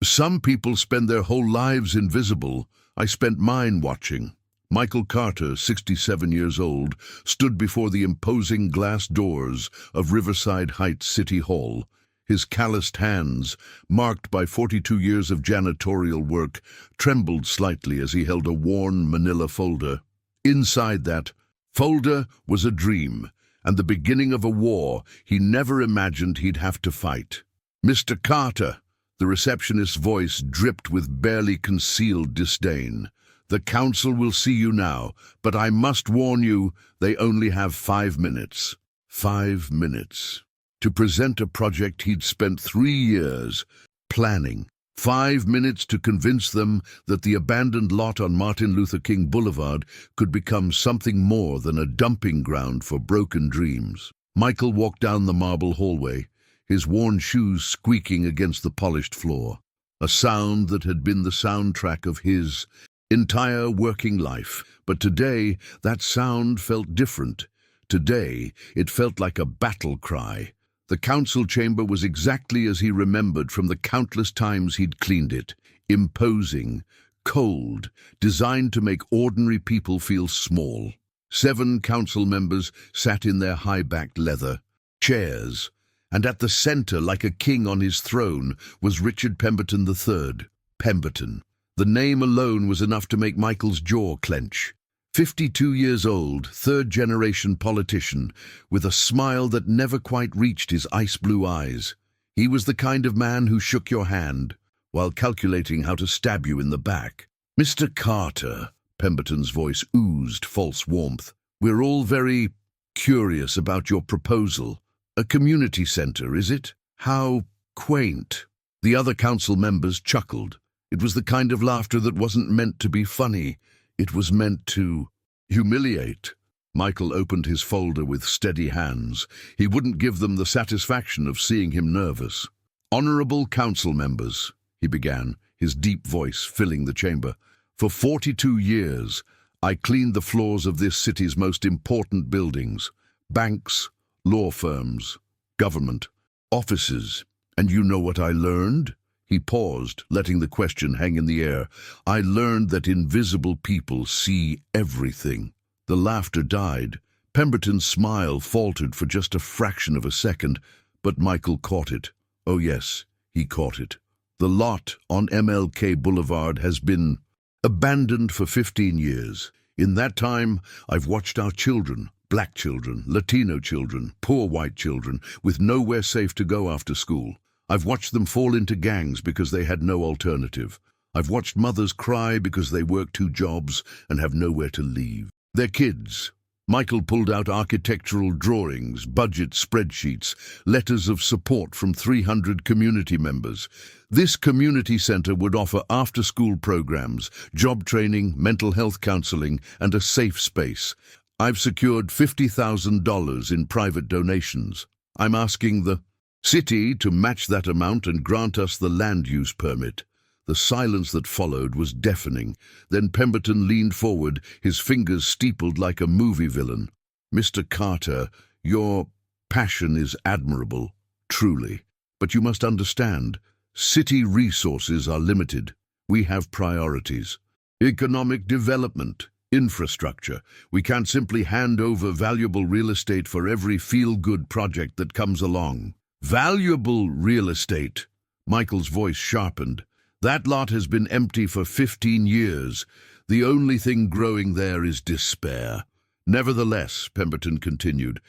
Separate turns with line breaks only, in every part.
Some people spend their whole lives invisible. I spent mine watching. Michael Carter, 67 years old, stood before the imposing glass doors of Riverside Heights City Hall. His calloused hands, marked by 42 years of janitorial work, trembled slightly as he held a worn manila folder. Inside that folder was a dream, and the beginning of a war he never imagined he'd have to fight. "Mr. Carter," the receptionist's voice dripped with barely concealed disdain. "The council will see you now, but I must warn you, they only have 5 minutes." 5 minutes. To present a project he'd spent 3 years planning. 5 minutes to convince them that the abandoned lot on Martin Luther King Boulevard could become something more than a dumping ground for broken dreams. Michael walked down the marble hallway, his worn shoes squeaking against the polished floor. A sound that had been the soundtrack of his entire working life. But today, that sound felt different. Today, it felt like a battle cry. The council chamber was exactly as he remembered from the countless times he'd cleaned it. Imposing, cold, designed to make ordinary people feel small. 7 council members sat in their high-backed leather chairs, and at the center, like a king on his throne, was Richard Pemberton III. Pemberton. The name alone was enough to make Michael's jaw clench. 52 years old, third-generation politician, with a smile that never quite reached his ice-blue eyes. He was the kind of man who shook your hand while calculating how to stab you in the back. "Mr. Carter," Pemberton's voice oozed false warmth, "we're all very curious about your proposal. A community center, is it? How quaint." The other council members chuckled. It was the kind of laughter that wasn't meant to be funny. It was meant to humiliate. Michael opened his folder with steady hands. He wouldn't give them the satisfaction of seeing him nervous. "Honorable council members," he began, his deep voice filling the chamber. "For 42 years, I cleaned the floors of this city's most important buildings. Banks, law firms, government, offices. And you know what I learned?" He paused, letting the question hang in the air. "I learned that invisible people see everything." The laughter died. Pemberton's smile faltered for just a fraction of a second, but Michael caught it. Oh yes, he caught it. "The lot on MLK Boulevard has been abandoned for 15 years. In that time, I've watched our children, black children, Latino children, poor white children, with nowhere safe to go after school. I've watched them fall into gangs because they had no alternative. I've watched mothers cry because they work 2 jobs and have nowhere to leave. Their kids." Michael pulled out architectural drawings, budget spreadsheets, letters of support from 300 community members. This community center would offer after-school programs, job training, mental health counseling, and a safe space. I've secured $50,000 in private donations. I'm asking the city to match that amount and grant us the land use permit." The silence that followed was deafening. Then Pemberton leaned forward, his fingers steepled like a movie villain. "Mr. Carter, your passion is admirable, truly. But you must understand, city resources are limited. We have priorities. Economic development, infrastructure. We can't simply hand over valuable real estate for every feel-good project that comes along." "Valuable real estate," Michael's voice sharpened. "That lot has been empty for 15 years. The only thing growing there is despair." "Nevertheless," Pemberton continued,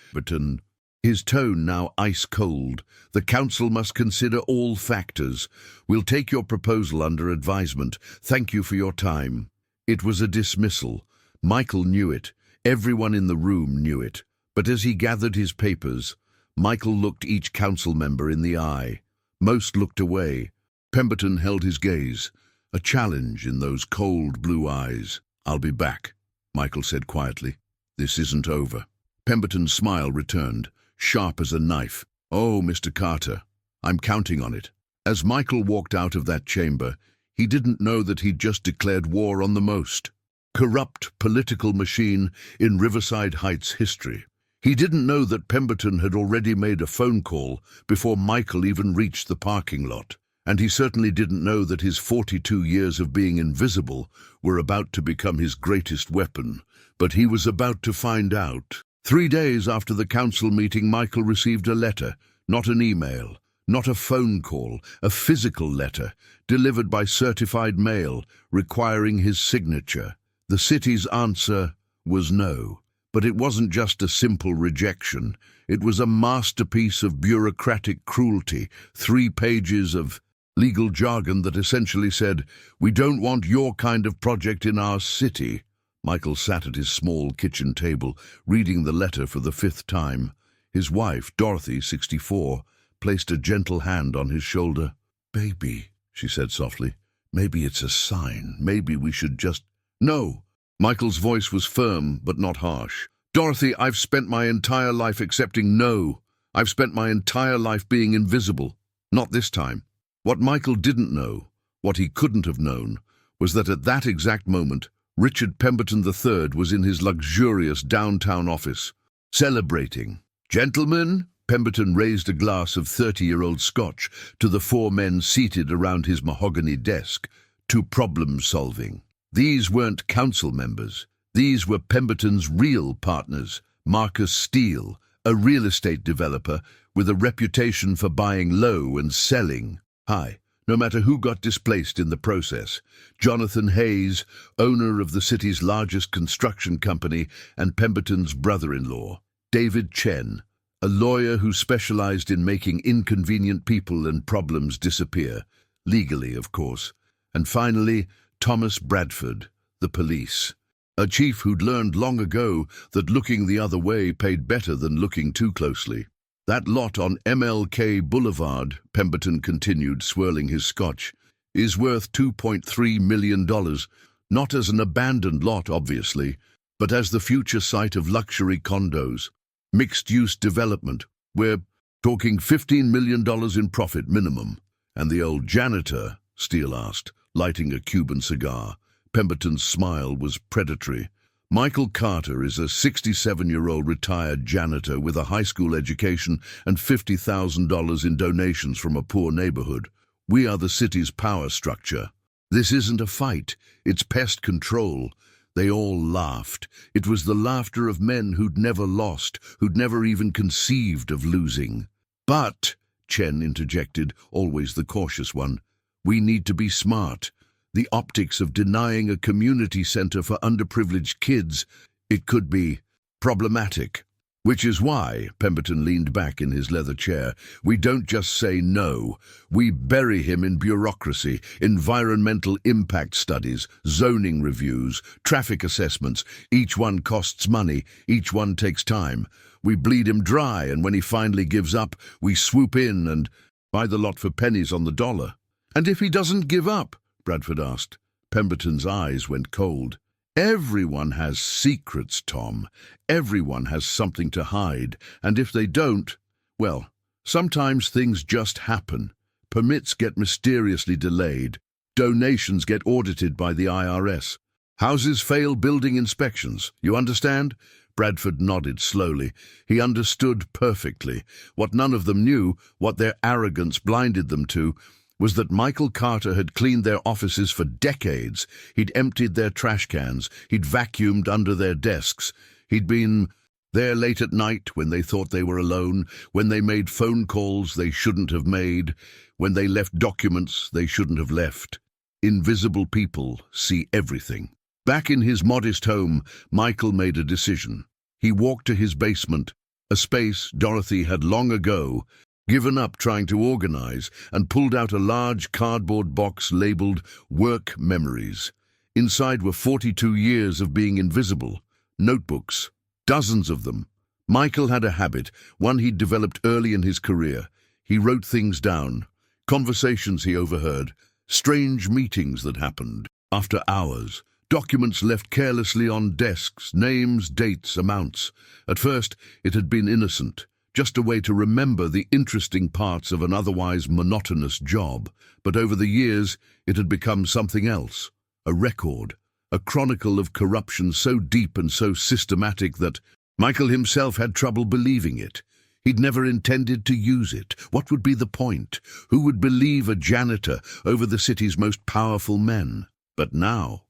his tone now ice-cold, "the council must consider all factors. We'll take your proposal under advisement. Thank you for your time." It was a dismissal. Michael knew it. Everyone in the room knew it. But as he gathered his papers, Michael looked each council member in the eye. Most looked away. Pemberton held his gaze, a challenge in those cold blue eyes. "I'll be back," Michael said quietly. "This isn't over." Pemberton's smile returned, sharp as a knife. "Oh, Mr. Carter, I'm counting on it." As Michael walked out of that chamber, he didn't know that he'd just declared war on the most corrupt political machine in Riverside Heights history. He didn't know that Pemberton had already made a phone call before Michael even reached the parking lot. And he certainly didn't know that his 42 years of being invisible were about to become his greatest weapon. But he was about to find out. 3 days after the council meeting, Michael received a letter, not an email, not a phone call, a physical letter, delivered by certified mail, requiring his signature. The city's answer was no. But it wasn't just a simple rejection. It was a masterpiece of bureaucratic cruelty, 3 pages of legal jargon that essentially said, "We don't want your kind of project in our city." Michael sat at his small kitchen table, reading the letter for the 5th time. His wife, Dorothy, 64, placed a gentle hand on his shoulder. "Baby," she said softly, "maybe it's a sign. Maybe we should just—" "No!" Michael's voice was firm, but not harsh. "Dorothy, I've spent my entire life accepting no. I've spent my entire life being invisible. Not this time." What Michael didn't know, what he couldn't have known, was that at that exact moment, Richard Pemberton III was in his luxurious downtown office, celebrating. "Gentlemen," Pemberton raised a glass of 30-year-old scotch to the 4 men seated around his mahogany desk, to problem-solving. These weren't council members. These were Pemberton's real partners, Marcus Steele, a real estate developer with a reputation for buying low and selling high, no matter who got displaced in the process. Jonathan Hayes, owner of the city's largest construction company and Pemberton's brother-in-law. David Chen, a lawyer who specialized in making inconvenient people and problems disappear, legally, of course. And finally, Thomas Bradford, the police. A chief who'd learned long ago that looking the other way paid better than looking too closely. "That lot on MLK Boulevard," Pemberton continued, swirling his scotch, "is worth $2.3 million, not as an abandoned lot, obviously, but as the future site of luxury condos, mixed-use development. We're talking $15 million in profit minimum." "And the old janitor?" Steele asked, lighting a Cuban cigar. Pemberton's smile was predatory. "Michael Carter is a 67-year-old retired janitor with a high school education and $50,000 in donations from a poor neighborhood. We are the city's power structure. This isn't a fight, it's pest control." They all laughed. It was the laughter of men who'd never lost, who'd never even conceived of losing. "But," Chen interjected, always the cautious one, "we need to be smart. The optics of denying a community center for underprivileged kids, it could be problematic." "Which is why," Pemberton leaned back in his leather chair, "we don't just say no. We bury him in bureaucracy, environmental impact studies, zoning reviews, traffic assessments. Each one costs money, each one takes time. We bleed him dry, and when he finally gives up, we swoop in and buy the lot for pennies on the dollar." "And if he doesn't give up?" Bradford asked. Pemberton's eyes went cold. "Everyone has secrets, Tom. Everyone has something to hide, and if they don't, well, sometimes things just happen. Permits get mysteriously delayed. Donations get audited by the IRS. Houses fail building inspections. You understand?" Bradford nodded slowly. He understood perfectly. What none of them knew, what their arrogance blinded them to, was that Michael Carter had cleaned their offices for decades. He'd emptied their trash cans. He'd vacuumed under their desks. He'd been there late at night when they thought they were alone, when they made phone calls they shouldn't have made, when they left documents they shouldn't have left. Invisible people see everything. Back in his modest home, Michael made a decision. He walked to his basement, a space Dorothy had long ago given up trying to organize, and pulled out a large cardboard box labeled Work Memories. Inside were 42 years of being invisible. Notebooks, dozens of them. Michael had a habit, one he'd developed early in his career. He wrote things down, conversations he overheard, strange meetings that happened after hours, documents left carelessly on desks, names, dates, amounts. At first, it had been innocent, just a way to remember the interesting parts of an otherwise monotonous job. But over the years, it had become something else, a record, a chronicle of corruption so deep and so systematic that Michael himself had trouble believing it. He'd never intended to use it. What would be the point? Who would believe a janitor over the city's most powerful men? But now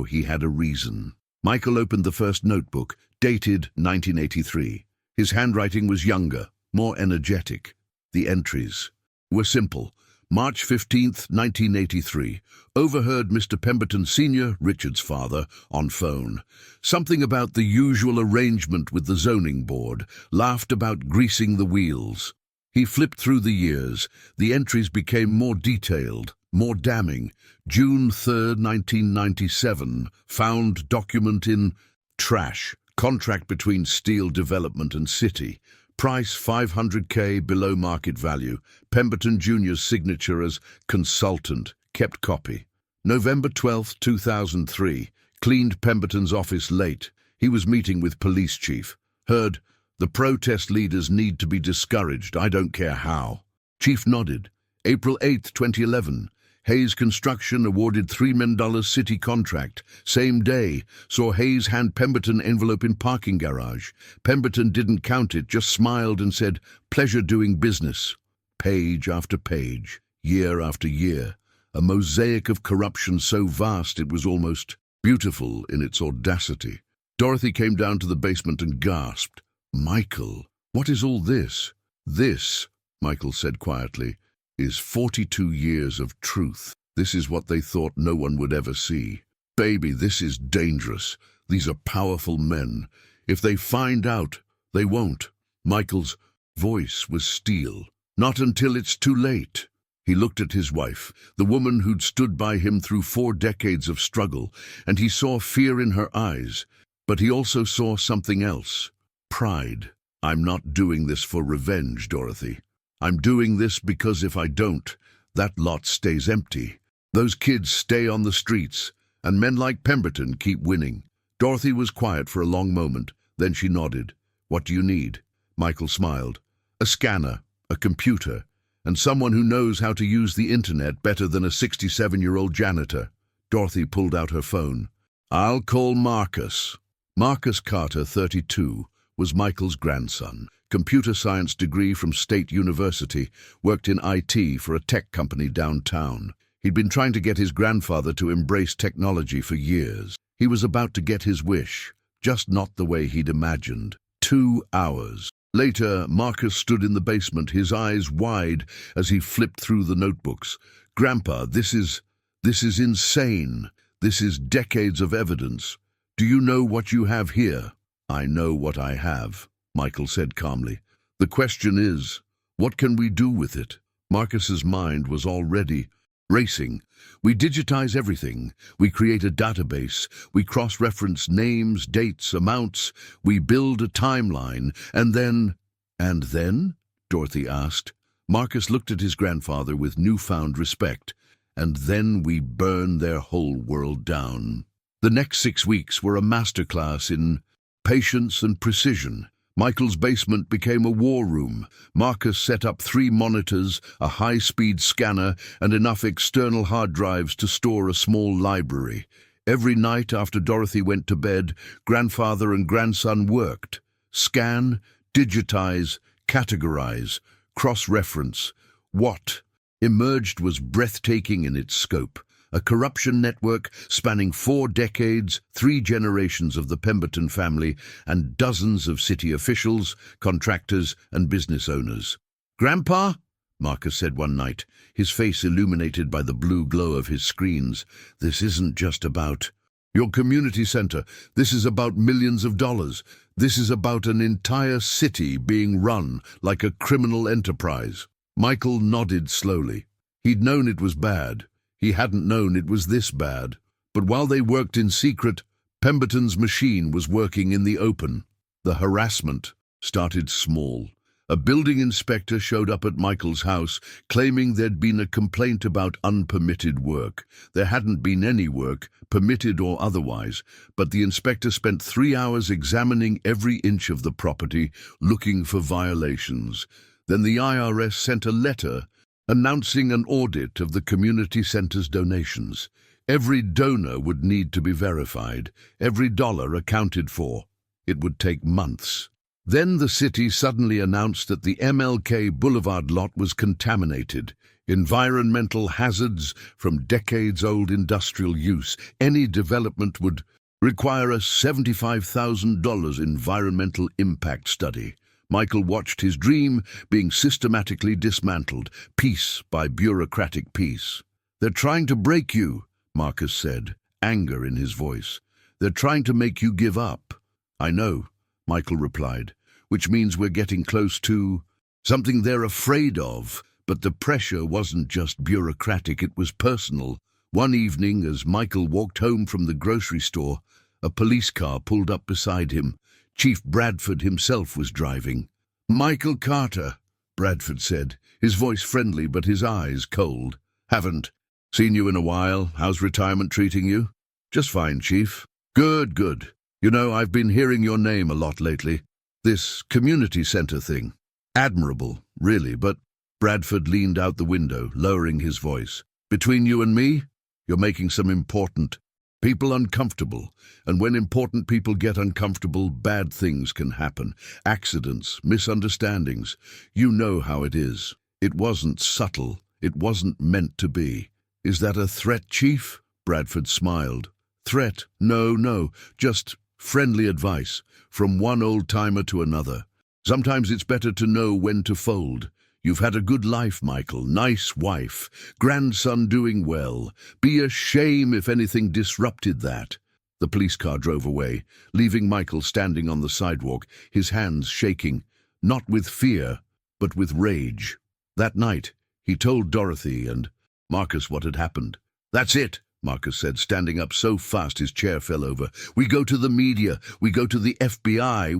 he had a reason. Michael opened the first notebook, dated 1983. His handwriting was younger, more energetic. The entries were simple. March 15th, 1983. Overheard Mr. Pemberton Sr., Richard's father, on phone. Something about the usual arrangement with the zoning board. Laughed about greasing the wheels. He flipped through the years. The entries became more detailed, more damning. June 3rd, 1997. Found document in trash. Contract between Steel Development and City. Price $500K below market value. Pemberton Jr.'s signature as consultant. Kept copy. November 12, 2003. Cleaned Pemberton's office late. He was meeting with police chief. Heard, the protest leaders need to be discouraged. I don't care how. Chief nodded. April 8, 2011. Hayes Construction awarded $3 million city contract. Same day, saw Hayes hand Pemberton envelope in parking garage. Pemberton didn't count it, just smiled and said, pleasure doing business. Page after page, year after year, a mosaic of corruption so vast it was almost beautiful in its audacity. Dorothy came down to the basement and gasped. Michael, what is all this? This, Michael said quietly, is 42 years of truth. This is what they thought no one would ever see. Baby, this is dangerous. These are powerful men. If they find out, they won't. Michael's voice was steel. Not until it's too late. He looked at his wife, the woman who'd stood by him through 4 decades of struggle, and he saw fear in her eyes. But he also saw something else. Pride. I'm not doing this for revenge, Dorothy. I'm doing this because if I don't, that lot stays empty. Those kids stay on the streets, and men like Pemberton keep winning. Dorothy was quiet for a long moment, then she nodded. What do you need? Michael smiled. A scanner, a computer, and someone who knows how to use the internet better than a 67-year-old janitor. Dorothy pulled out her phone. I'll call Marcus. Marcus Carter, 32, was Michael's grandson. Computer science degree from State University, worked in IT for a tech company downtown. He'd been trying to get his grandfather to embrace technology for years. He was about to get his wish, just not the way he'd imagined. 2 hours. Later, Marcus stood in the basement, his eyes wide as he flipped through the notebooks. Grandpa, this is insane. This is decades of evidence. Do you know what you have here? I know what I have, Michael said calmly. The question is, what can we do with it? Marcus's mind was already racing. We digitize everything. We create a database. We cross-reference names, dates, amounts. We build a timeline. And then? Dorothy asked. Marcus looked at his grandfather with newfound respect. And then we burn their whole world down. The next 6 weeks were a masterclass in patience and precision. Michael's basement became a war room. Marcus set up 3 monitors, a high-speed scanner, and enough external hard drives to store a small library. Every night after Dorothy went to bed, grandfather and grandson worked. Scan, digitize, categorize, cross-reference. What emerged was breathtaking in its scope. A corruption network spanning 4 decades, 3 generations of the Pemberton family, and dozens of city officials, contractors, and business owners. Grandpa? Marcus said one night, his face illuminated by the blue glow of his screens. This isn't just about your community center. This is about millions of dollars. This is about an entire city being run like a criminal enterprise. Michael nodded slowly. He'd known it was bad. He hadn't known it was this bad. But while they worked in secret, Pemberton's machine was working in the open. The harassment started small. A building inspector showed up at Michael's house, claiming there'd been a complaint about unpermitted work. There hadn't been any work, permitted or otherwise, but the inspector spent 3 hours examining every inch of the property, looking for violations. Then the IRS sent a letter announcing an audit of the community center's donations. Every donor would need to be verified, every dollar accounted for. It would take months. Then the city suddenly announced that the MLK Boulevard lot was contaminated. Environmental hazards from decades-old industrial use. Any development would require a $75,000 environmental impact study. Michael watched his dream being systematically dismantled, piece by bureaucratic piece. "They're trying to break you," Marcus said, anger in his voice. "They're trying to make you give up." "I know," Michael replied, "which means we're getting close to something they're afraid of." But the pressure wasn't just bureaucratic, it was personal. One evening, as Michael walked home from the grocery store, a police car pulled up beside him. Chief Bradford himself was driving. "Michael Carter," Bradford said, his voice friendly but his eyes cold. "Haven't seen you in a while. How's retirement treating you?" "Just fine, Chief." "Good, good. You know, I've been hearing your name a lot lately. This community center thing. Admirable, really, but—" Bradford leaned out the window, lowering his voice. "Between you and me, you're making some important people uncomfortable, and when important people get uncomfortable, bad things can happen. Accidents, misunderstandings. You know how it is. It wasn't subtle. It wasn't meant to be." "Is that a threat, Chief?" Bradford smiled. "Threat? No, just friendly advice, from one old-timer to another. Sometimes it's better to know when to fold. You've had a good life, Michael. Nice wife. Grandson doing well. Be a shame if anything disrupted that." The police car drove away, leaving Michael standing on the sidewalk, his hands shaking, not with fear, but with rage. That night, he told Dorothy and Marcus what had happened. "That's it," Marcus said, standing up so fast his chair fell over. "We go to the media. We go to the FBI.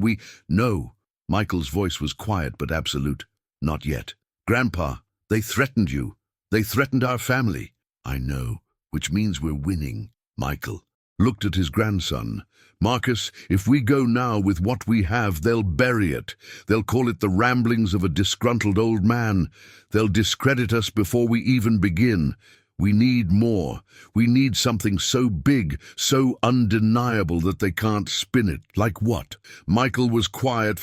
No." Michael's voice was quiet but absolute. "Not yet. Grandpa, they threatened you. They threatened our family." "I know, which means we're winning." Michael looked at his grandson. "Marcus, if we go now with what we have, they'll bury it. They'll call it the ramblings of a disgruntled old man. They'll discredit us before we even begin. We need more. We need something so big, so undeniable that they can't spin it." "Like what?" Michael was quiet.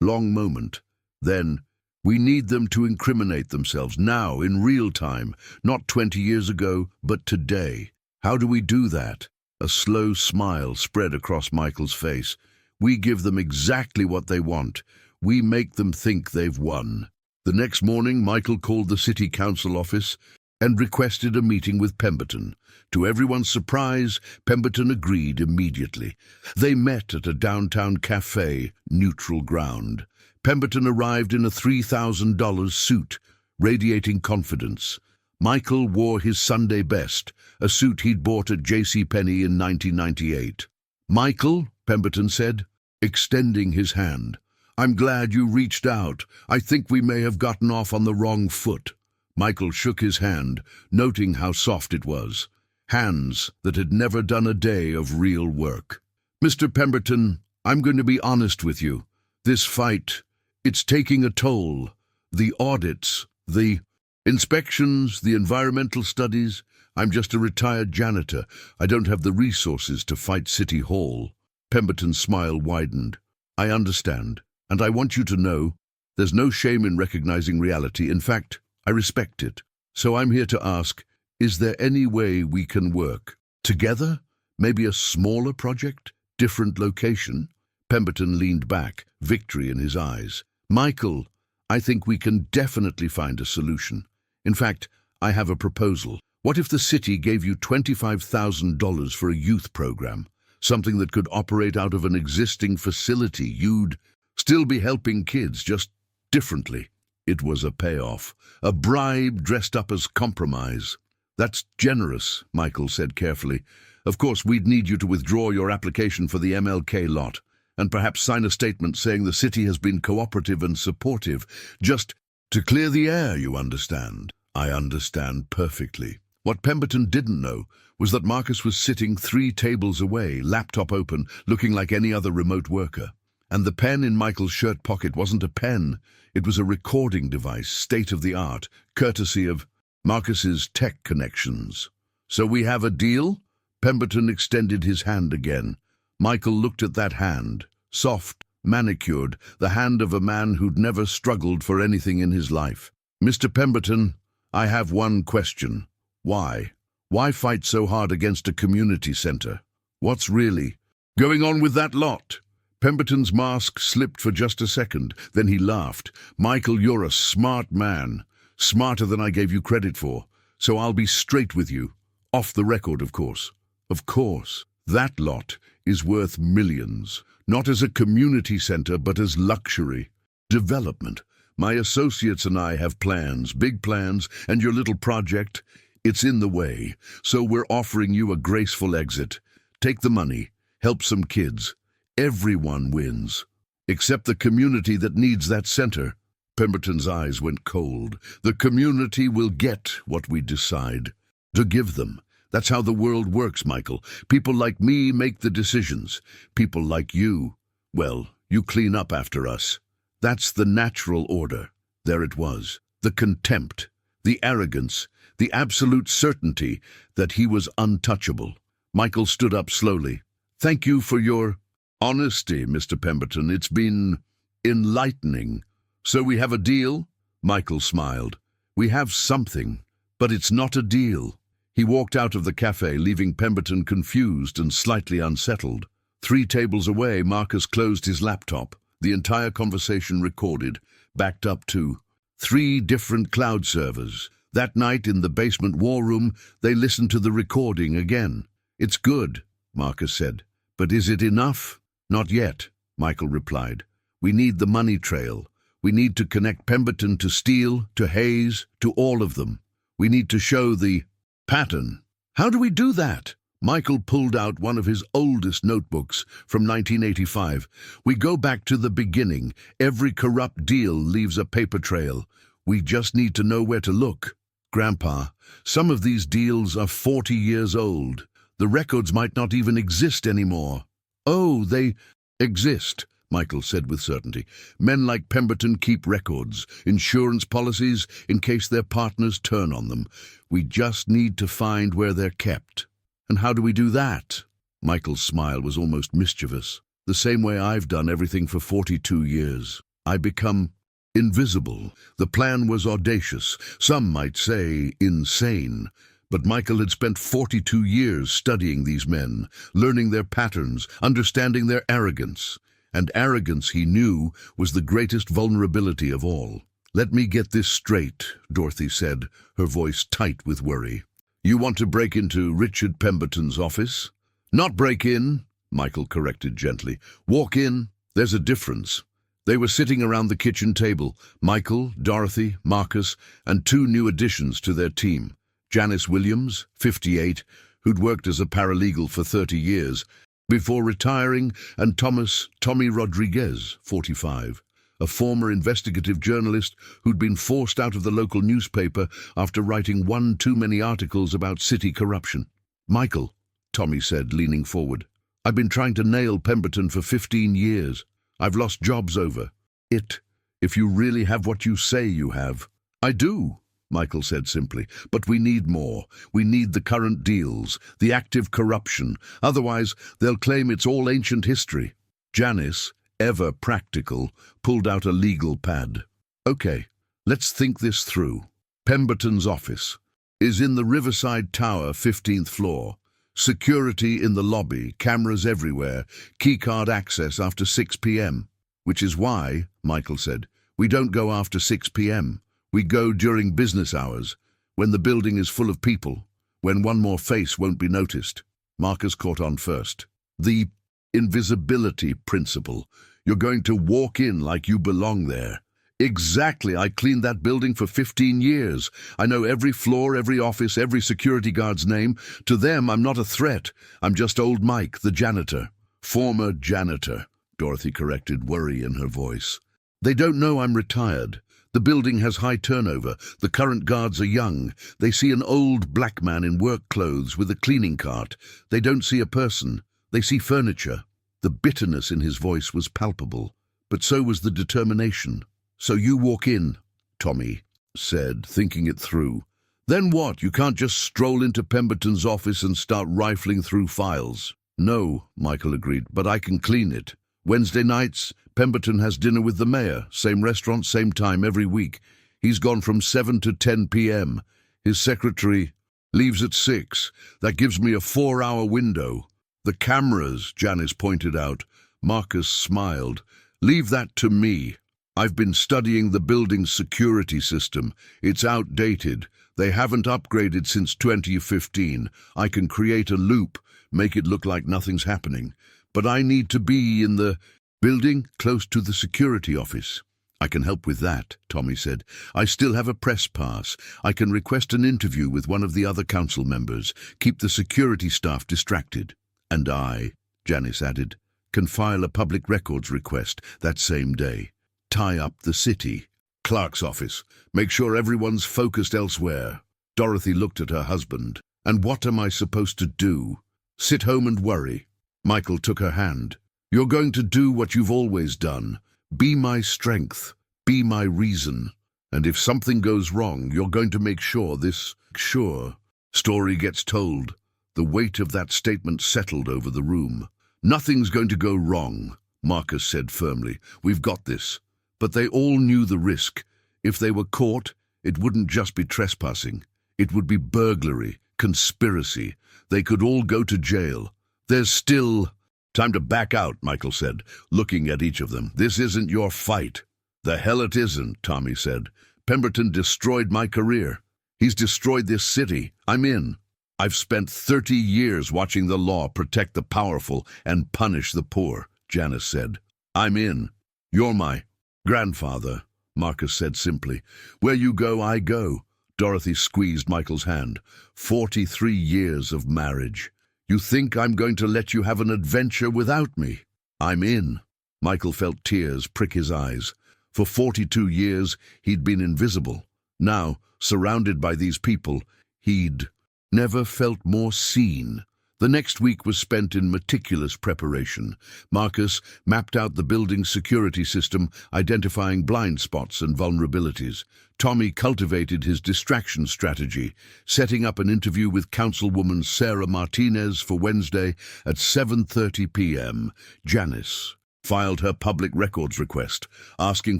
Long moment. Then, "We need them to incriminate themselves now, in real time, not 20 years ago, but today." "How do we do that?" A slow smile spread across Michael's face. "We give them exactly what they want. We make them think they've won." The next morning, Michael called the city council office and requested a meeting with Pemberton. To everyone's surprise, Pemberton agreed immediately. They met at a downtown cafe, Neutral Ground. Pemberton arrived in a $3,000 suit, radiating confidence. Michael wore his Sunday best, a suit he'd bought at JCPenney in 1998. "Michael," Pemberton said, extending his hand, "I'm glad you reached out. I think we may have gotten off on the wrong foot." Michael shook his hand, noting how soft it was. Hands that had never done a day of real work. "Mr. Pemberton, I'm going to be honest with you. This fight, it's taking a toll. The audits, the inspections, the environmental studies. I'm just a retired janitor. I don't have the resources to fight City Hall." Pemberton's smile widened. "I understand, and I want you to know there's no shame in recognizing reality. In fact, I respect it. So I'm here to ask, is there any way we can work together? Maybe a smaller project? Different location?" Pemberton leaned back, victory in his eyes. "Michael, I think we can definitely find a solution. In fact, I have a proposal. What if the city gave you $25,000 for a youth program? Something that could operate out of an existing facility. You'd still be helping kids, just differently." It was a payoff, a bribe dressed up as compromise. "That's generous," Michael said carefully. "Of course, we'd need you to withdraw your application for the MLK lot, and perhaps sign a statement saying the city has been cooperative and supportive, just to clear the air, you understand." "I understand perfectly." What Pemberton didn't know was that Marcus was sitting 3 tables away, laptop open, looking like any other remote worker. And the pen in Michael's shirt pocket wasn't a pen, it was a recording device, state-of-the-art, courtesy of Marcus's tech connections. "So we have a deal?" Pemberton extended his hand again. Michael looked at that hand, soft, manicured, the hand of a man who'd never struggled for anything in his life. "Mr. Pemberton, I have one question. Why? Why fight so hard against a community center? What's really going on with that lot?" Pemberton's mask slipped for just a second, then he laughed. "Michael, you're a smart man. Smarter than I gave you credit for. So I'll be straight with you. Off the record, of course. Of course. That lot is worth millions. Not as a community center, but as luxury. Development. My associates and I have plans, big plans, and your little project, it's in the way. So we're offering you a graceful exit. Take the money. Help some kids. Everyone wins. Except the community that needs that center." Pemberton's eyes went cold. "The community will get what we decide to give them. That's how the world works, Michael. People like me make the decisions. People like you, well, you clean up after us. That's the natural order." There it was. The contempt, the arrogance, the absolute certainty that he was untouchable. Michael stood up slowly. "Thank you for your honesty, Mr. Pemberton. It's been enlightening." "So we have a deal?" Michael smiled. "We have something, but it's not a deal." He walked out of the cafe, leaving Pemberton confused and slightly unsettled. 3 tables away, Marcus closed his laptop. The entire conversation recorded, backed up to 3 different cloud servers. That night in the basement war room, they listened to the recording again. "It's good," Marcus said. "But is it enough?" "Not yet," Michael replied. "We need the money trail. We need to connect Pemberton to Steele, to Hayes, to all of them. We need to show the pattern." "How do we do that?" Michael pulled out one of his oldest notebooks from 1985. "We go back to the beginning. Every corrupt deal leaves a paper trail. We just need to know where to look." "Grandpa, some of these deals are 40 years old. The records might not even exist anymore." "Oh, they exist," Michael said with certainty. "Men like Pemberton keep records, insurance policies, in case their partners turn on them. We just need to find where they're kept." "And how do we do that?" Michael's smile was almost mischievous. "The same way I've done everything for 42 years. I become invisible." The plan was audacious, some might say insane. But Michael had spent 42 years studying these men, learning their patterns, understanding their arrogance. And arrogance, he knew, was the greatest vulnerability of all. "Let me get this straight," Dorothy said, her voice tight with worry. "You want to break into Richard Pemberton's office?" "Not break in," Michael corrected gently. "Walk in. There's a difference." They were sitting around the kitchen table, Michael, Dorothy, Marcus, and 2 new additions to their team. Janice Williams, 58, who'd worked as a paralegal for 30 years, before retiring, and Tommy Rodriguez, 45, a former investigative journalist who'd been forced out of the local newspaper after writing 1 too many articles about city corruption. "Michael," Tommy said, leaning forward, "I've been trying to nail Pemberton for 15 years. I've lost jobs over it, if you really have what you say you have." "I do," Michael said simply, "but we need more. We need the current deals, the active corruption. Otherwise, they'll claim it's all ancient history." Janice, ever practical, pulled out a legal pad. "Okay, let's think this through. Pemberton's office is in the Riverside Tower, 15th floor. Security in the lobby, cameras everywhere, keycard access after 6 p.m. Which is why," Michael said, "we don't go after 6 p.m. We go during business hours, when the building is full of people, when one more face won't be noticed." Marcus caught on first. "The invisibility principle. You're going to walk in like you belong there." "Exactly. I cleaned that building for 15 years. I know every floor, every office, every security guard's name. To them, I'm not a threat. I'm just old Mike, the janitor." "Former janitor," Dorothy corrected, worry in her voice. "They don't know I'm retired. The building has high turnover. The current guards are young. They see an old black man in work clothes with a cleaning cart. They don't see a person. They see furniture." The bitterness in his voice was palpable, but so was the determination. "So you walk in," Tommy said, thinking it through. "Then what? You can't just stroll into Pemberton's office and start rifling through files." "No," Michael agreed, "but I can clean it. Wednesday nights, Pemberton has dinner with the mayor. Same restaurant, same time every week. He's gone from 7 to 10 p.m. His secretary leaves at 6. That gives me a 4-hour window. The cameras, Janice pointed out. Marcus smiled. Leave that to me. I've been studying the building's security system. It's outdated. They haven't upgraded since 2015. I can create a loop, make it look like nothing's happening. But I need to be in the building close to the security office. I can help with that, Tommy said. I still have a press pass. I can request an interview with one of the other council members. Keep the security staff distracted. And I, Janice added, can file a public records request that same day. Tie up the city. Clerk's office. Make sure everyone's focused elsewhere. Dorothy looked at her husband. And what am I supposed to do? Sit home and worry. Michael took her hand. You're going to do what you've always done. Be my strength. Be my reason. And if something goes wrong, you're going to make sure this story gets told. The weight of that statement settled over the room. Nothing's going to go wrong, Marcus said firmly. We've got this. But they all knew the risk. If they were caught, it wouldn't just be trespassing. It would be burglary, conspiracy. They could all go to jail. There's still time to back out, Michael said, looking at each of them. This isn't your fight. The hell it isn't, Tommy said. Pemberton destroyed my career. He's destroyed this city. I'm in. I've spent 30 years watching the law protect the powerful and punish the poor, Janice said. I'm in. You're my grandfather, Marcus said simply. Where you go, I go. Dorothy squeezed Michael's hand. 43 years of marriage. You think I'm going to let you have an adventure without me? I'm in. Michael felt tears prick his eyes. For 42 years, he'd been invisible. Now, surrounded by these people, he'd never felt more seen. The next week was spent in meticulous preparation. Marcus mapped out the building's security system, identifying blind spots and vulnerabilities. Tommy cultivated his distraction strategy, setting up an interview with Councilwoman Sarah Martinez for Wednesday at 7:30 p.m. Janice filed her public records request, asking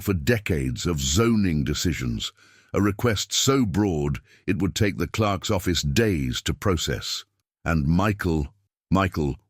for decades of zoning decisions, a request so broad it would take the clerk's office days to process. And Michael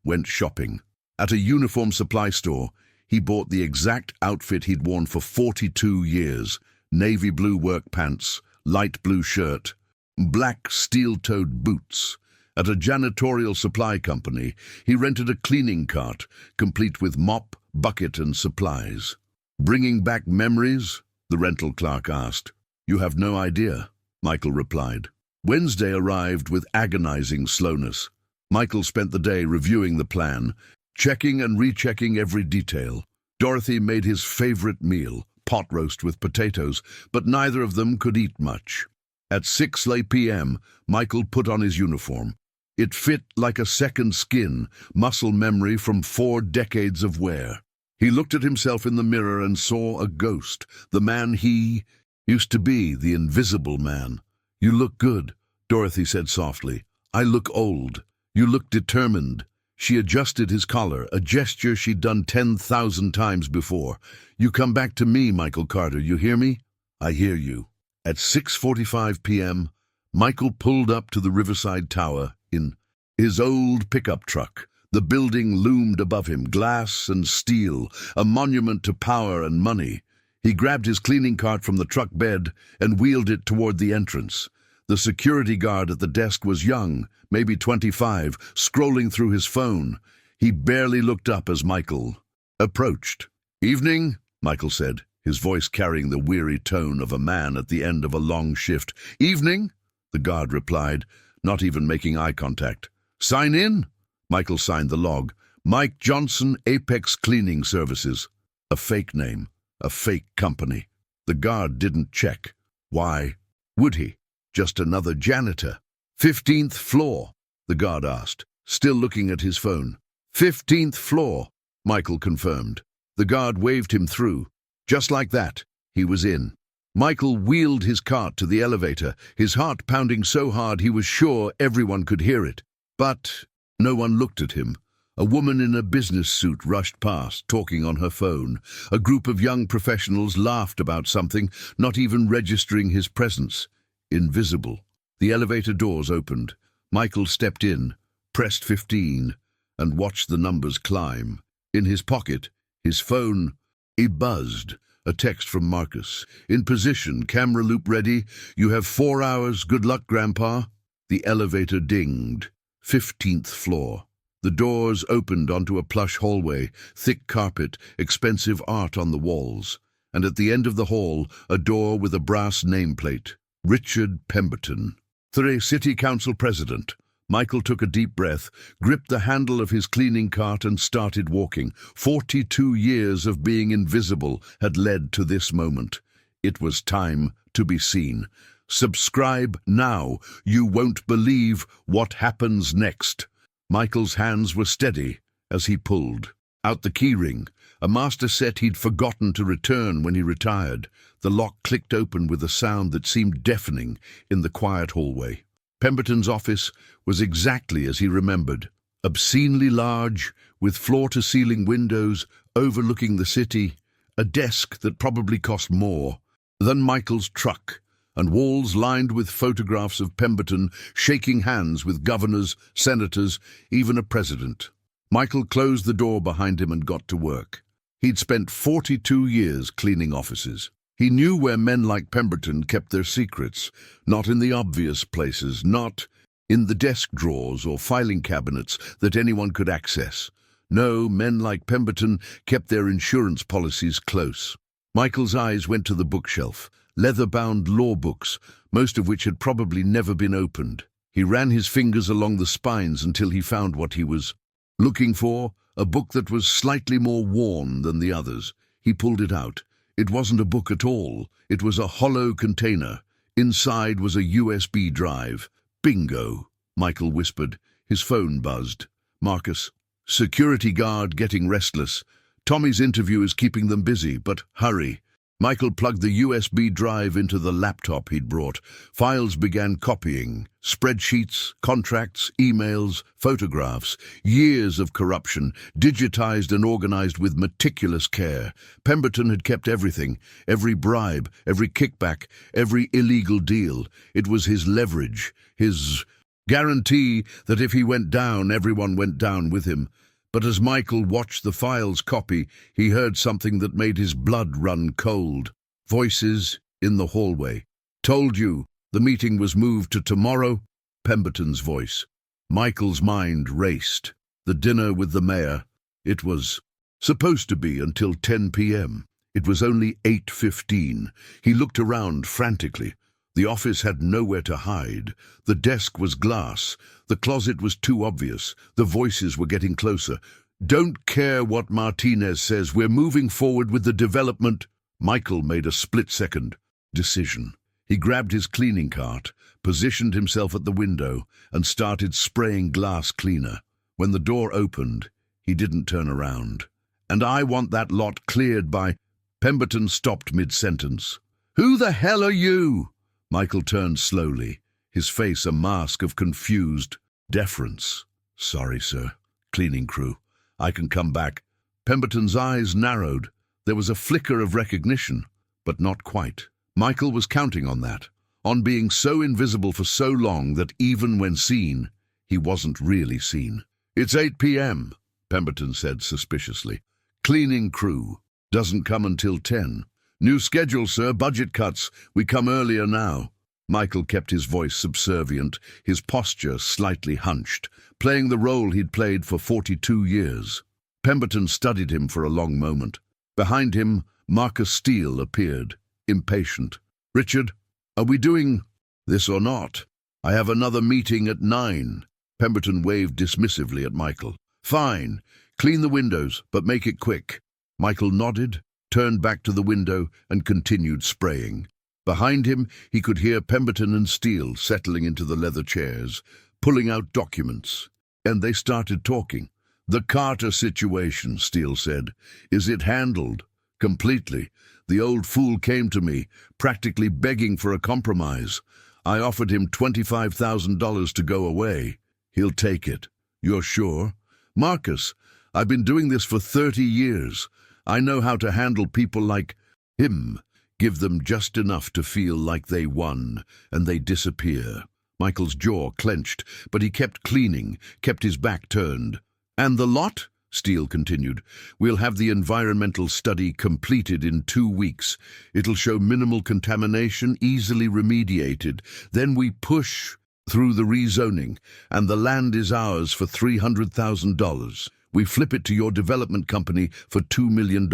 went shopping. At a uniform supply store, he bought the exact outfit he'd worn for 42 years, navy blue work pants, light blue shirt, black steel-toed boots. At a janitorial supply company, he rented a cleaning cart, complete with mop, bucket and supplies. Bringing back memories? The rental clerk asked. You have no idea, Michael replied. Wednesday arrived with agonizing slowness. Michael spent the day reviewing the plan, checking and rechecking every detail. Dorothy made his favorite meal, pot roast with potatoes, but neither of them could eat much. At 6 p.m., Michael put on his uniform. It fit like a second skin, muscle memory from 4 decades of wear. He looked at himself in the mirror and saw a ghost, the man he used to be, the invisible man. You look good, Dorothy said softly. I look old. You look determined. She adjusted his collar, a gesture she'd done 10,000 times before. You come back to me, Michael Carter, you hear me? I hear you. At 6:45 p.m., Michael pulled up to the Riverside Tower in his old pickup truck. The building loomed above him, glass and steel, a monument to power and money. He grabbed his cleaning cart from the truck bed and wheeled it toward the entrance. The security guard at the desk was young, maybe 25, scrolling through his phone. He barely looked up as Michael approached. Evening, Michael said, his voice carrying the weary tone of a man at the end of a long shift. Evening, the guard replied, not even making eye contact. Sign in? Michael signed the log. Mike Johnson, Apex Cleaning Services. A fake name. A fake company. The guard didn't check. Why would he? Just another janitor. 15th floor, the guard asked, still looking at his phone. 15th floor, Michael confirmed. The guard waved him through. Just like that, he was in. Michael wheeled his cart to the elevator, his heart pounding so hard he was sure everyone could hear it. But no one looked at him. A woman in a business suit rushed past, talking on her phone. A group of young professionals laughed about something, not even registering his presence. Invisible. The elevator doors opened. Michael stepped in, pressed 15, and watched the numbers climb. In his pocket, his phone, he buzzed. A text from Marcus. In position, camera loop ready. You have 4 hours. Good luck, Grandpa. The elevator dinged. 15th floor. The doors opened onto a plush hallway, thick carpet, expensive art on the walls. And at the end of the hall, a door with a brass nameplate. Richard Pemberton. The City Council President. Michael took a deep breath, gripped the handle of his cleaning cart and started walking. 42 years of being invisible had led to this moment. It was time to be seen. Subscribe now. You won't believe what happens next. Michael's hands were steady as he pulled out the keyring, a master set he'd forgotten to return when he retired. The lock clicked open with a sound that seemed deafening in the quiet hallway. Pemberton's office was exactly as he remembered, obscenely large, with floor-to-ceiling windows overlooking the city, a desk that probably cost more than Michael's truck, and walls lined with photographs of Pemberton shaking hands with governors, senators, even a president. Michael closed the door behind him and got to work. He'd spent 42 years cleaning offices. He knew where men like Pemberton kept their secrets, not in the obvious places, not in the desk drawers or filing cabinets that anyone could access. No, men like Pemberton kept their insurance policies close. Michael's eyes went to the bookshelf, leather-bound law books, most of which had probably never been opened. He ran his fingers along the spines until he found what he was looking for, a book that was slightly more worn than the others. He pulled it out. It wasn't a book at all. It was a hollow container. Inside was a USB drive. Bingo, Michael whispered. His phone buzzed. Marcus. Security guard getting restless. Tommy's interview is keeping them busy, but hurry. Michael plugged the USB drive into the laptop he'd brought. Files began copying. Spreadsheets, contracts, emails, photographs. Years of corruption, digitized and organized with meticulous care. Pemberton had kept everything, every bribe, every kickback, every illegal deal. It was his leverage, his guarantee that if he went down, everyone went down with him. But as Michael watched the files copy, he heard something that made his blood run cold. Voices in the hallway. Told you, the meeting was moved to tomorrow? Pemberton's voice. Michael's mind raced. The dinner with the mayor. It was supposed to be until 10 p.m. It was only 8:15. He looked around frantically. The office had nowhere to hide. The desk was glass. The closet was too obvious. The voices were getting closer. Don't care what Martinez says. We're moving forward with the development. Michael made a split-second decision. He grabbed his cleaning cart, positioned himself at the window, and started spraying glass cleaner. When the door opened, he didn't turn around. And I want that lot cleared by... Pemberton stopped mid-sentence. Who the hell are you? Michael turned slowly, his face a mask of confused deference. Sorry, sir. Cleaning crew. I can come back. Pemberton's eyes narrowed. There was a flicker of recognition, but not quite. Michael was counting on that, on being so invisible for so long that even when seen, he wasn't really seen. It's 8 p.m., Pemberton said suspiciously. Cleaning crew. Doesn't come until 10. New schedule, sir. Budget cuts. We come earlier now. Michael kept his voice subservient, his posture slightly hunched, playing the role he'd played for 42 years. Pemberton studied him for a long moment. Behind him, Marcus Steele appeared, impatient. Richard, are we doing this or not? I have another meeting at 9. Pemberton waved dismissively at Michael. Fine. Clean the windows, but make it quick. Michael nodded, turned back to the window, and continued spraying. Behind him, he could hear Pemberton and Steele settling into the leather chairs, pulling out documents. And they started talking. The Carter situation, Steele said. Is it handled? Completely. The old fool came to me, practically begging for a compromise. I offered him $25,000 to go away. He'll take it. You're sure? Marcus, I've been doing this for 30 years. I know how to handle people like him. Give them just enough to feel like they won, and they disappear. Michael's jaw clenched, but he kept cleaning, kept his back turned. And the lot? Steele continued. We'll have the environmental study completed in 2 weeks. It'll show minimal contamination, easily remediated. Then we push through the rezoning, and the land is ours for $300,000. We flip it to your development company for $2 million.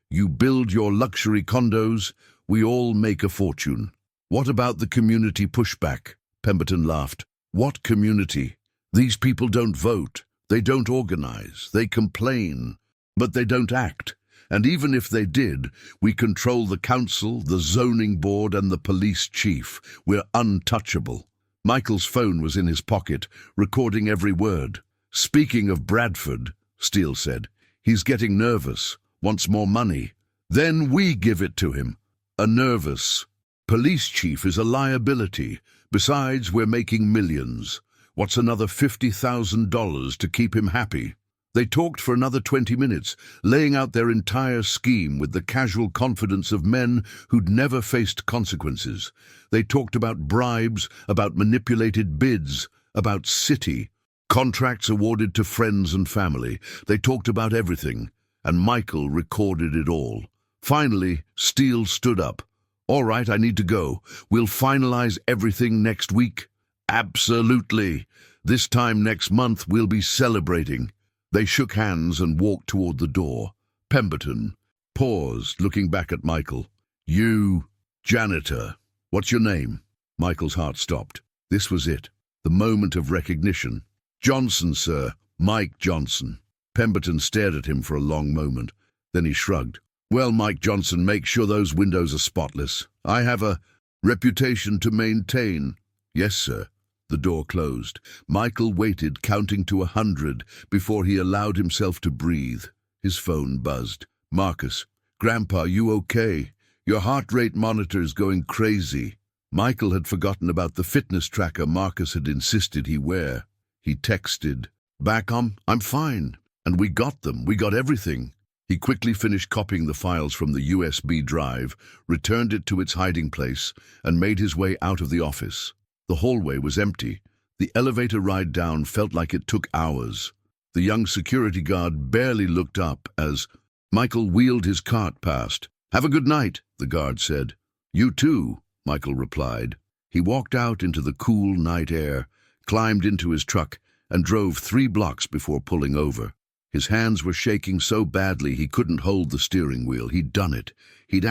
You build your luxury condos, we all make a fortune. What about the community pushback? Pemberton laughed. What community? These people don't vote. They don't organize. They complain. But they don't act. And even if they did, we control the council, the zoning board, and the police chief. We're untouchable. Michael's phone was in his pocket, recording every word. Speaking of Bradford, Steele said, he's getting nervous, wants more money. Then we give it to him. A nervous police chief is a liability. Besides, we're making millions. What's another $50,000 to keep him happy? They talked for another 20 minutes, laying out their entire scheme with the casual confidence of men who'd never faced consequences. They talked about bribes, about manipulated bids, about city, contracts awarded to friends and family. They talked about everything, and Michael recorded it all. Finally, Steele stood up. All right, I need to go. We'll finalize everything next week. Absolutely. This time next month we'll be celebrating. They shook hands and walked toward the door. Pemberton paused, looking back at Michael. You, janitor. What's your name? Michael's heart stopped. This was it. The moment of recognition. Johnson, sir. Mike Johnson. Pemberton stared at him for a long moment. Then he shrugged. Well, Mike Johnson, make sure those windows are spotless. I have a reputation to maintain. Yes, sir. The door closed. Michael waited, counting to 100, before he allowed himself to breathe. His phone buzzed. Marcus. Grandpa, you okay? Your heart rate monitor's going crazy. Michael had forgotten about the fitness tracker Marcus had insisted he wear. He texted, Back on? I'm fine. And we got them. We got everything. He quickly finished copying the files from the USB drive, returned it to its hiding place, and made his way out of the office. The hallway was empty. The elevator ride down felt like it took hours. The young security guard barely looked up as Michael wheeled his cart past. Have a good night, the guard said. You too, Michael replied. He walked out into the cool night air, climbed into his truck, and drove 3 blocks before pulling over. His hands were shaking so badly he couldn't hold the steering wheel. He'd done it. He'd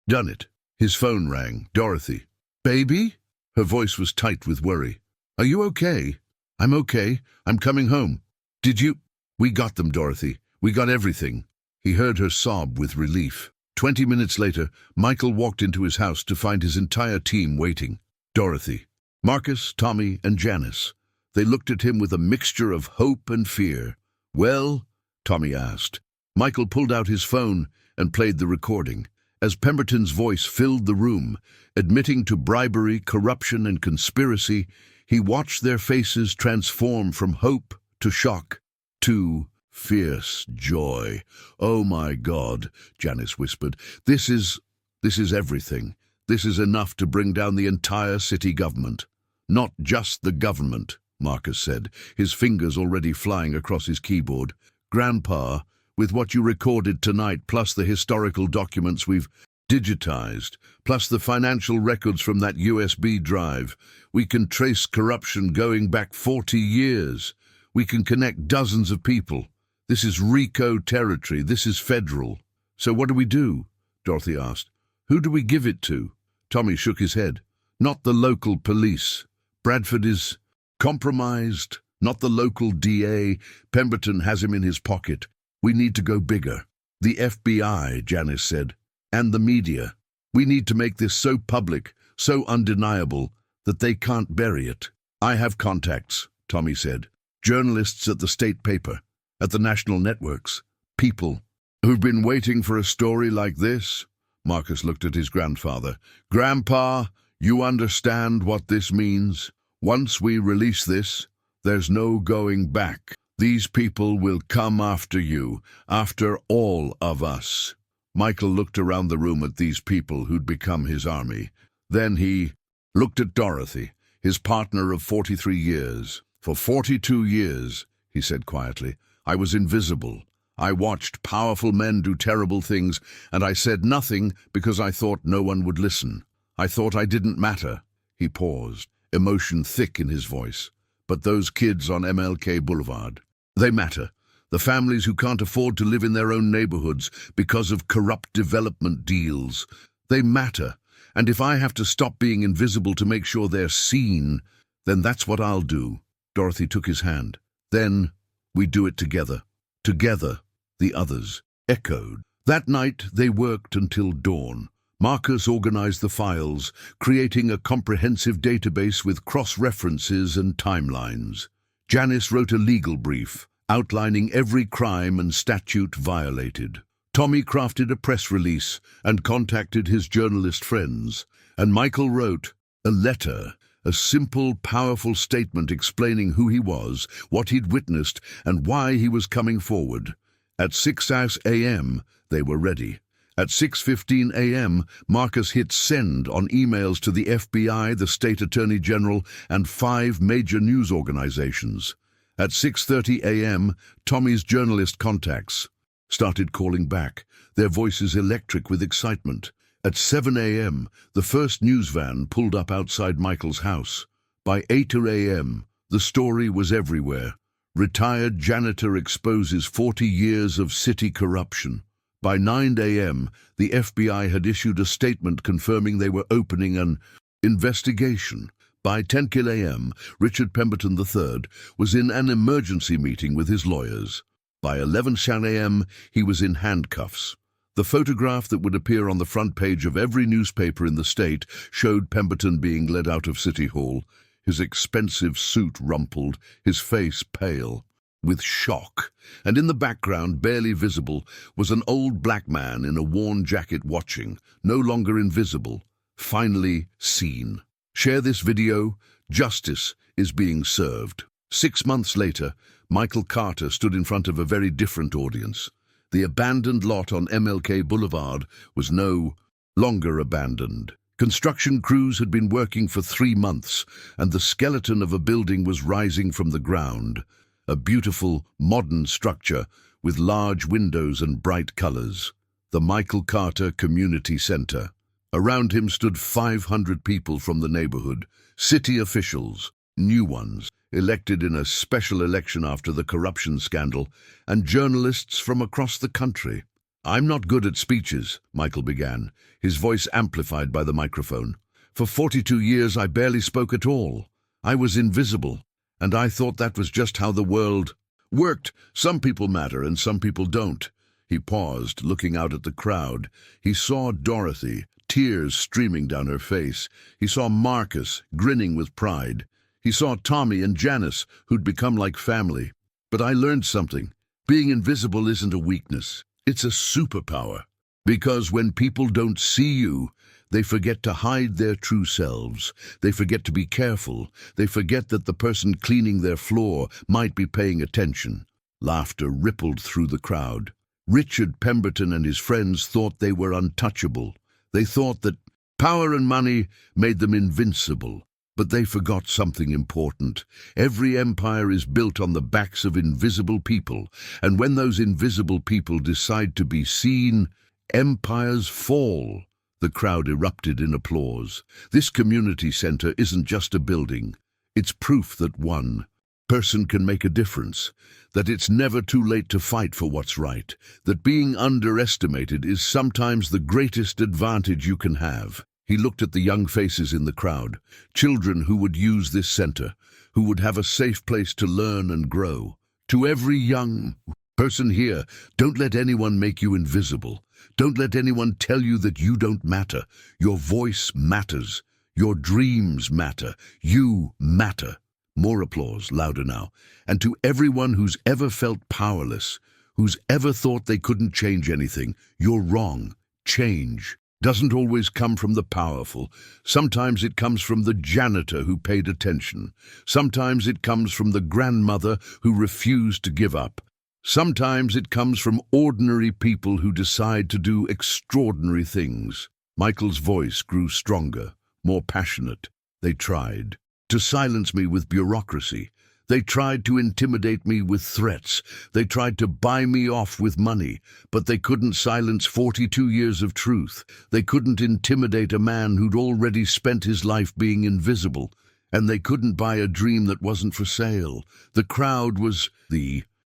done it. His phone rang. Dorothy. Baby? Her voice was tight with worry. Are you okay? I'm okay. I'm coming home. Did you? We got them, Dorothy. We got everything. He heard her sob with relief. 20 minutes later, Michael walked into his house to find his entire team waiting. Dorothy, Marcus, Tommy, and Janice. They looked at him with a mixture of hope and fear. Well? Tommy asked. Michael pulled out his phone and played the recording. As Pemberton's voice filled the room, admitting to bribery, corruption, and conspiracy, he watched their faces transform from hope to shock to fierce joy. Oh my God, Janice whispered. This is everything. This is enough to bring down the entire city government. Not just the government, Marcus said, his fingers already flying across his keyboard. Grandpa, with what you recorded tonight, plus the historical documents we've digitized, plus the financial records from that USB drive, we can trace corruption going back 40 years. We can connect dozens of people. This is RICO territory. This is federal. So what do we do? Dorothy asked. Who do we give it to? Tommy shook his head. Not the local police. Bradford is compromised. Not the local DA. Pemberton has him in his pocket. We need to go bigger. The FBI, Janice said, and the media. We need to make this so public, so undeniable, that they can't bury it. I have contacts, Tommy said. Journalists at the state paper, at the national networks. People who've been waiting for a story like this. Marcus looked at his grandfather. Grandpa, you understand what this means? Once we release this, There's no going back. These people will come after you, after all of us." Michael looked around the room at these people who'd become his army. Then he looked at Dorothy, his partner of 43 years. "For 42 years," he said quietly, "I was invisible. I watched powerful men do terrible things, and I said nothing because I thought no one would listen. I thought I didn't matter." He paused, emotion thick in his voice. "But those kids on MLK Boulevard, they matter. The families who can't afford to live in their own neighborhoods because of corrupt development deals, they matter. And if I have to stop being invisible to make sure they're seen, then that's what I'll do." Dorothy took his hand. "Then we do it together." "Together," the others echoed. That night they worked until dawn. Marcus organized the files, creating a comprehensive database with cross-references and timelines. Janice wrote a legal brief, outlining every crime and statute violated. Tommy crafted a press release and contacted his journalist friends. And Michael wrote a letter, a simple, powerful statement explaining who he was, what he'd witnessed, and why he was coming forward. At 6 a.m., they were ready. At 6:15 a.m., Marcus hit send on emails to the FBI, the State Attorney General, and 5 major news organizations. At 6:30 a.m., Tommy's journalist contacts started calling back, their voices electric with excitement. At 7 a.m., the first news van pulled up outside Michael's house. By 8 a.m., the story was everywhere. Retired janitor exposes 40 years of city corruption. By 9 a.m., the FBI had issued a statement confirming they were opening an investigation. By 10 a.m., Richard Pemberton III was in an emergency meeting with his lawyers. By 11 a.m., he was in handcuffs. The photograph that would appear on the front page of every newspaper in the state showed Pemberton being led out of City Hall, his expensive suit rumpled, his face pale with shock, and in the background, barely visible, was an old black man in a worn jacket watching, no longer invisible, finally seen. Share this video. Justice is being served. 6 months later, Michael Carter stood in front of a very different audience. The abandoned lot on MLK Boulevard was no longer abandoned. Construction crews had been working for 3 months, and the skeleton of a building was rising from the ground. A beautiful, modern structure with large windows and bright colors. The Michael Carter Community Center. Around him stood 500 people from the neighborhood, city officials, new ones, elected in a special election after the corruption scandal, and journalists from across the country. "I'm not good at speeches," Michael began, his voice amplified by the microphone. "For 42 years I barely spoke at all. I was invisible. And I thought that was just how the world worked. Some people matter and some people don't." He paused, looking out at the crowd. He saw Dorothy, tears streaming down her face. He saw Marcus, grinning with pride. He saw Tommy and Janice, who'd become like family. But I learned something. Being invisible isn't a weakness. It's a superpower. Because when people don't see you, they forget to hide their true selves. They forget to be careful. They forget that the person cleaning their floor might be paying attention. Laughter rippled through the crowd. Richard Pemberton and his friends thought they were untouchable. They thought that power and money made them invincible. But they forgot something important. Every empire is built on the backs of invisible people. And when those invisible people decide to be seen, empires fall. The crowd erupted in applause. This community center isn't just a building. It's proof that one person can make a difference, that it's never too late to fight for what's right, that being underestimated is sometimes the greatest advantage you can have. He looked at the young faces in the crowd, children who would use this center, who would have a safe place to learn and grow. To every young person here, don't let anyone make you invisible. Don't let anyone tell you that you don't matter. Your voice matters. Your dreams matter. You matter. More applause, louder now. And to everyone who's ever felt powerless, who's ever thought they couldn't change anything, you're wrong. Change doesn't always come from the powerful. Sometimes it comes from the janitor who paid attention. Sometimes it comes from the grandmother who refused to give up. Sometimes it comes from ordinary people who decide to do extraordinary things. Michael's voice grew stronger, more passionate. They tried to silence me with bureaucracy. They tried to intimidate me with threats. They tried to buy me off with money, but they couldn't silence 42 years of truth. They couldn't intimidate a man who'd already spent his life being invisible. And they couldn't buy a dream that wasn't for sale. The crowd was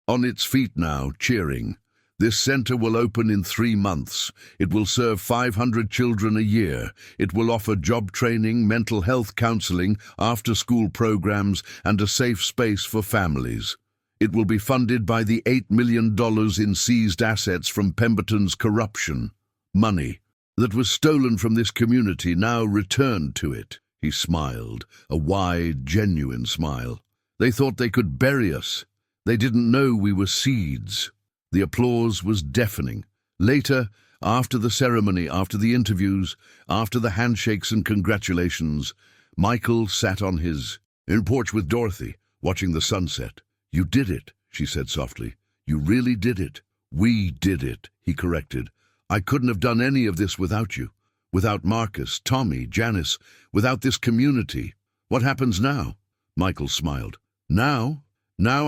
on its feet now, cheering. This center will open in 3 months. It will serve 500 children a year. It will offer job training, mental health counseling, after-school programs, and a safe space for families. It will be funded by the $8 million in seized assets from Pemberton's corruption. Money that was stolen from this community now returned to it. He smiled, a wide, genuine smile. They thought they could bury us. They didn't know we were seeds. The applause was deafening. Later, after the ceremony, after the interviews, after the handshakes and congratulations, Michael sat on his porch with Dorothy, watching the sunset. "You did it," she said softly. "You really did it." "We did it," he corrected. "I couldn't have done any of this without you. Without Marcus, Tommy, Janice, without this community. What happens now?" Michael smiled. Now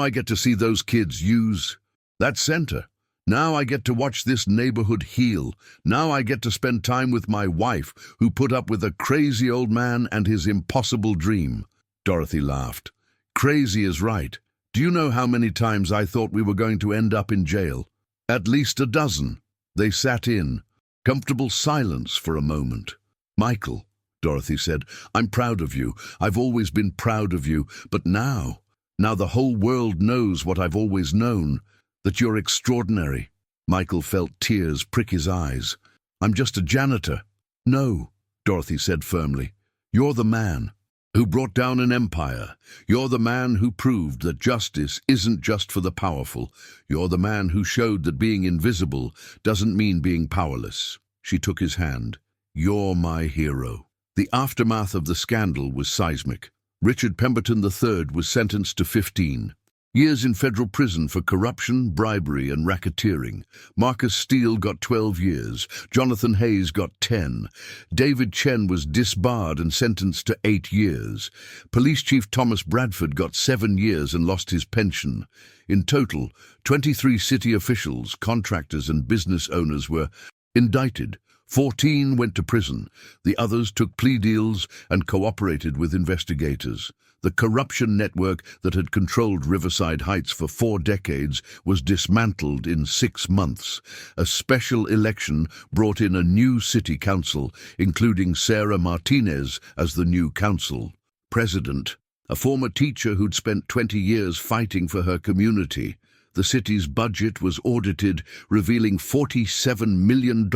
I get to see those kids use that center. Now I get to watch this neighborhood heal. Now I get to spend time with my wife, who put up with a crazy old man and his impossible dream." Dorothy laughed. "Crazy is right. Do you know how many times I thought we were going to end up in jail? At least a dozen." They sat in comfortable silence for a moment. "Michael," Dorothy said, "I'm proud of you. I've always been proud of you. But now the whole world knows what I've always known, that you're extraordinary." Michael felt tears prick his eyes. "I'm just a janitor." "No," Dorothy said firmly. "You're the man who brought down an empire. You're the man who proved that justice isn't just for the powerful. You're the man who showed that being invisible doesn't mean being powerless." She took his hand. "You're my hero." The aftermath of the scandal was seismic. Richard Pemberton III was sentenced to 15 years in federal prison for corruption, bribery, and racketeering. Marcus Steele got 12 years. Jonathan Hayes got 10. David Chen was disbarred and sentenced to 8 years. Police Chief Thomas Bradford got 7 years and lost his pension. In total, 23 city officials, contractors, and business owners were indicted. 14 went to prison. The others took plea deals and cooperated with investigators. The corruption network that had controlled Riverside Heights for 4 decades was dismantled in 6 months. A special election brought in a new city council, including Sarah Martinez as the new council president, a former teacher who'd spent 20 years fighting for her community. The city's budget was audited, revealing $47 million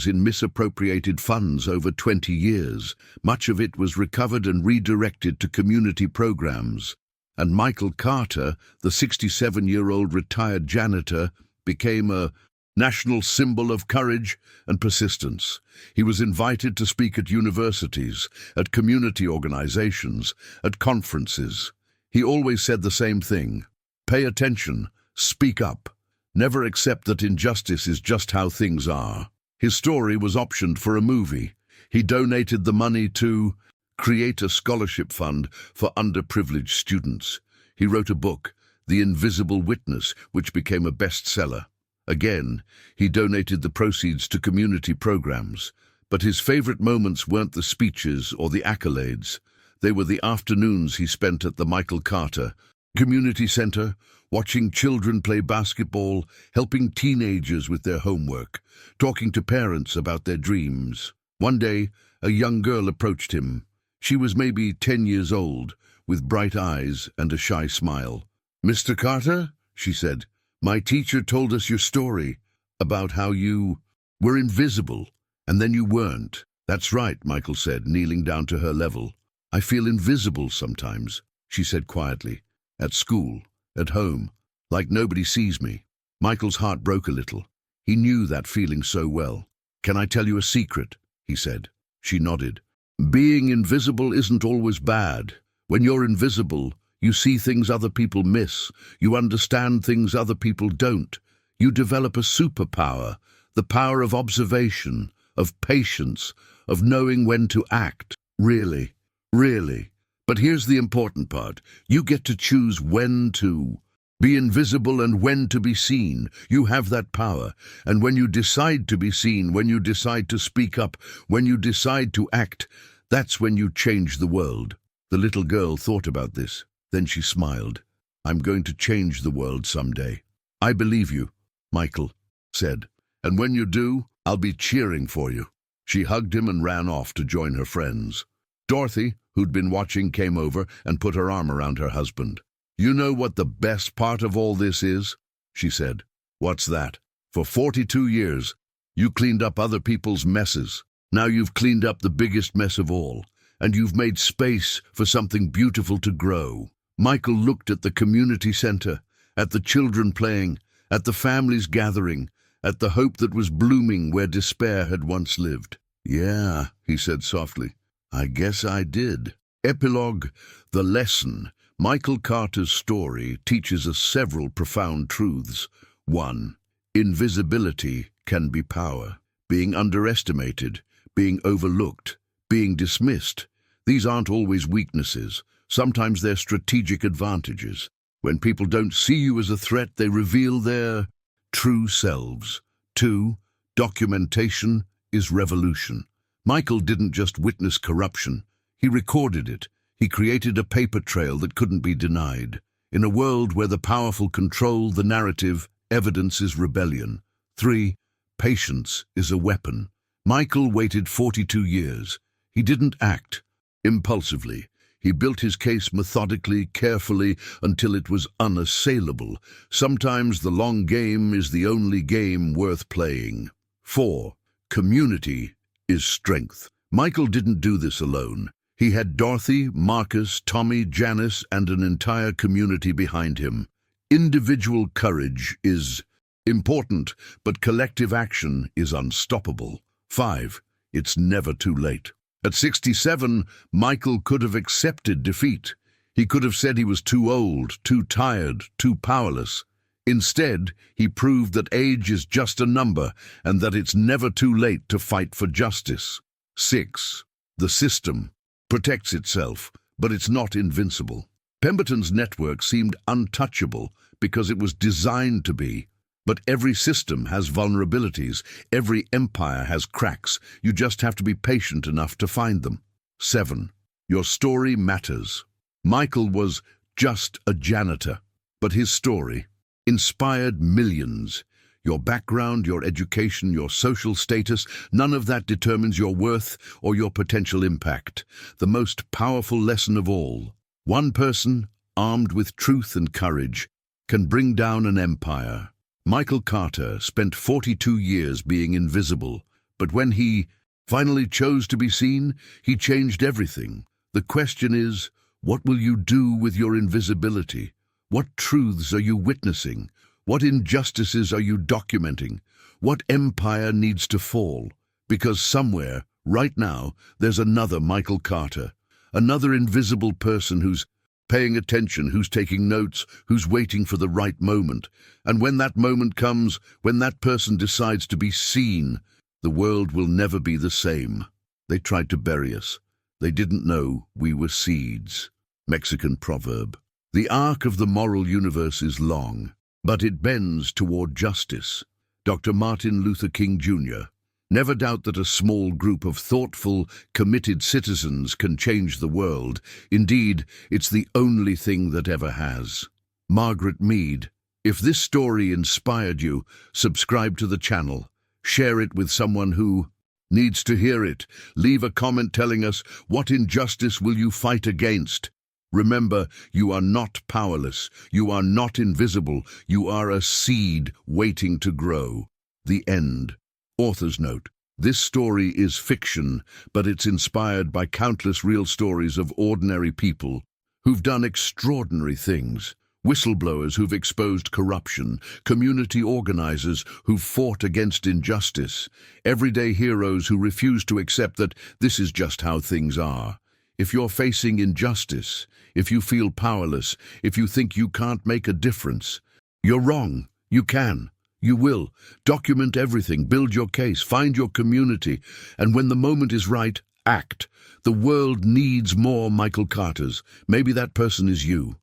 in misappropriated funds over 20 years. Much of it was recovered and redirected to community programs. And Michael Carter, the 67-year-old retired janitor, became a national symbol of courage and persistence. He was invited to speak at universities, at community organizations, at conferences. He always said the same thing: pay attention. Speak up. Never accept that injustice is just how things are. His story was optioned for a movie. He donated the money to create a scholarship fund for underprivileged students. He wrote a book, The Invisible Witness, which became a bestseller. Again, he donated the proceeds to community programs. But his favorite moments weren't the speeches or the accolades. They were the afternoons he spent at the Michael Carter Community Center, watching children play basketball, helping teenagers with their homework, talking to parents about their dreams. One day, a young girl approached him. She was maybe 10 years old, with bright eyes and a shy smile. "Mr. Carter," she said, "my teacher told us your story about how you were invisible, and then you weren't." "That's right," Michael said, kneeling down to her level. "I feel invisible sometimes," she said quietly. "At school, at home, like nobody sees me." Michael's heart broke a little. He knew that feeling so well. "Can I tell you a secret?" he said. She nodded. Being invisible isn't always bad. When you're invisible, you see things other people miss. You understand things other people don't. You develop a superpower, the power of observation, of patience, of knowing when to act. Really, really. But here's the important part. You get to choose when to be invisible and when to be seen. You have that power. And when you decide to be seen, when you decide to speak up, when you decide to act, that's when you change the world. The little girl thought about this. Then she smiled. I'm going to change the world someday. I believe you, Michael said. And when you do, I'll be cheering for you. She hugged him and ran off to join her friends. Dorothy, who'd been watching, came over and put her arm around her husband. You know what the best part of all this is? She said. What's that? For 42 years, you cleaned up other people's messes. Now you've cleaned up the biggest mess of all, and you've made space for something beautiful to grow. Michael looked at the community center, at the children playing, at the families gathering, at the hope that was blooming where despair had once lived. Yeah, he said softly. I guess I did. Epilogue, the lesson. Michael Carter's story teaches us several profound truths. 1. Invisibility can be power. Being underestimated, being overlooked, being dismissed. These aren't always weaknesses. Sometimes they're strategic advantages. When people don't see you as a threat, they reveal their true selves. 2. Documentation is revolution. Michael didn't just witness corruption. He recorded it. He created a paper trail that couldn't be denied. In a world where the powerful control the narrative, evidence is rebellion. 3. Patience is a weapon. Michael waited 42 years. He didn't act impulsively. He built his case methodically, carefully, until it was unassailable. Sometimes the long game is the only game worth playing. 4. Community is strength. Michael didn't do this alone. He had Dorothy, Marcus, Tommy, Janice, and an entire community behind him. Individual courage is important, but collective action is unstoppable. 5. It's never too late. At 67, Michael could have accepted defeat. He could have said he was too old, too tired, too powerless. Instead, he proved that age is just a number and that it's never too late to fight for justice. 6. The system protects itself, but it's not invincible. Pemberton's network seemed untouchable because it was designed to be. But every system has vulnerabilities. Every empire has cracks. You just have to be patient enough to find them. 7. Your story matters. Michael was just a janitor, but his story inspired millions. Your background, your education, your social status, none of that determines your worth or your potential impact. The most powerful lesson of all: one person, armed with truth and courage, can bring down an empire. Michael Carter spent 42 years being invisible, but when he finally chose to be seen, he changed everything. The question is, what will you do with your invisibility? What truths are you witnessing? What injustices are you documenting? What empire needs to fall? Because somewhere, right now, there's another Michael Carter, another invisible person who's paying attention, who's taking notes, who's waiting for the right moment. And when that moment comes, when that person decides to be seen, the world will never be the same. They tried to bury us. They didn't know we were seeds. Mexican proverb. The arc of the moral universe is long, but it bends toward justice. Dr. Martin Luther King Jr. Never doubt that a small group of thoughtful, committed citizens can change the world. Indeed, it's the only thing that ever has. Margaret Mead. If this story inspired you, subscribe to the channel. Share it with someone who needs to hear it. Leave a comment telling us, what injustice will you fight against? Remember, you are not powerless. You are not invisible. You are a seed waiting to grow. The end. Author's note. This story is fiction, but it's inspired by countless real stories of ordinary people who've done extraordinary things. Whistleblowers who've exposed corruption, community organizers who've fought against injustice, everyday heroes who refuse to accept that this is just how things are. If you're facing injustice, if you feel powerless, if you think you can't make a difference, you're wrong. You can. You will. Document everything, build your case, find your community, and when the moment is right, act. The world needs more Michael Carters. Maybe that person is you.